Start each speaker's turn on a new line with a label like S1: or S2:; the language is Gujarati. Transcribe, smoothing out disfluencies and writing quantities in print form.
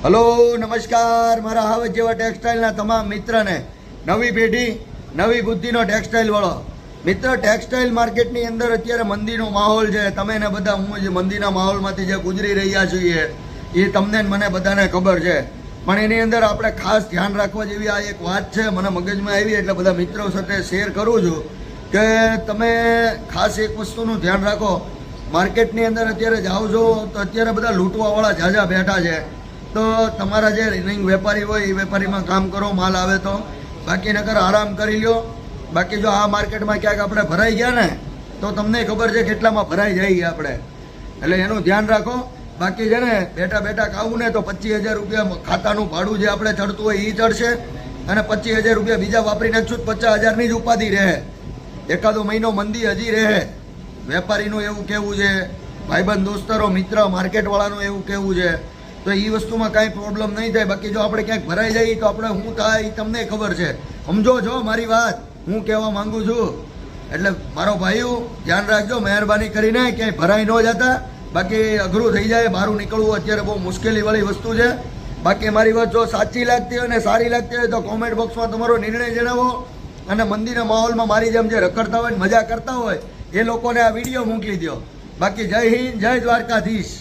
S1: હલો નમસ્કાર મારા હાવજ જેવા ટેક્સટાઇલના તમામ મિત્રને નવી પેઢી નવી બુદ્ધિનો ટેક્સટાઇલ વાળો મિત્ર ટેક્સટાઇલ માર્કેટની અંદર અત્યારે મંદીનો માહોલ છે. તમે ને બધા હું જે મંદીના માહોલમાંથી જે ગુજરી રહ્યા છીએ એ તમને મને બધાને ખબર છે, પણ એની અંદર આપણે ખાસ ધ્યાન રાખવા જેવી આ એક વાત છે, મને મગજમાં આવી એટલે બધા મિત્રો સાથે શેર કરું છું કે તમે ખાસ એક વસ્તુનું ધ્યાન રાખો. માર્કેટની અંદર અત્યારે જાઓ છો તો અત્યારે બધા લૂંટવાવાળા ઝાઝા બેઠા છે, તો તમારા જે રનિંગ વેપારી હોય એ વેપારીમાં કામ કરો, માલ આવે તો, બાકી નકર આરામ કરી લ્યો. બાકી જો આ માર્કેટમાં ક્યાંક આપણે ભરાઈ ગયા ને તો તમને ખબર છે કેટલામાં ભરાઈ જઈએ આપણે, એટલે એનું ધ્યાન રાખો. બાકી છે ને બેઠા બેઠા ખાવું ને તો 25,000 રૂપિયા ખાતાનું ભાડું જે આપણે ચડતું હોય એ ચડશે, અને 25,000 રૂપિયા બીજા વાપરી નાખશું 50,000ની જ ઉપાધિ રહે. એકાદો મહિનો મંદી હજી રહે. વેપારીનું એવું કહેવું છે, ભાઈબંધ દોસ્તારો મિત્ર માર્કેટવાળાનું એવું કહેવું છે, તો એ વસ્તુમાં કાંઈ પ્રોબ્લેમ નહીં થાય. બાકી જો આપણે ક્યાંક ભરાઈ જઈએ તો આપણે શું થાય એ તમને ખબર છે. સમજો છો મારી વાત હું કહેવા માંગુ છું, એટલે મારો ભાઈઓ ધ્યાન રાખજો મહેરબાની કરીને, ક્યાંય ભરાઈ ન જતા. બાકી અઘરું થઈ જાય, બહાર નીકળવું અત્યારે બહુ મુશ્કેલીવાળી વસ્તુ છે. બાકી મારી વાત જો સાચી લાગતી હોય ને સારી લાગતી હોય તો કોમેન્ટ બોક્સમાં તમારો નિર્ણય જણાવો, અને મંદિરના માહોલમાં મારી જેમ જે રખડતા હોય મજા કરતા હોય એ લોકોને આ વિડીયો મોકલી દો. બાકી જય હિન્દ, જય દ્વારકાધીશ.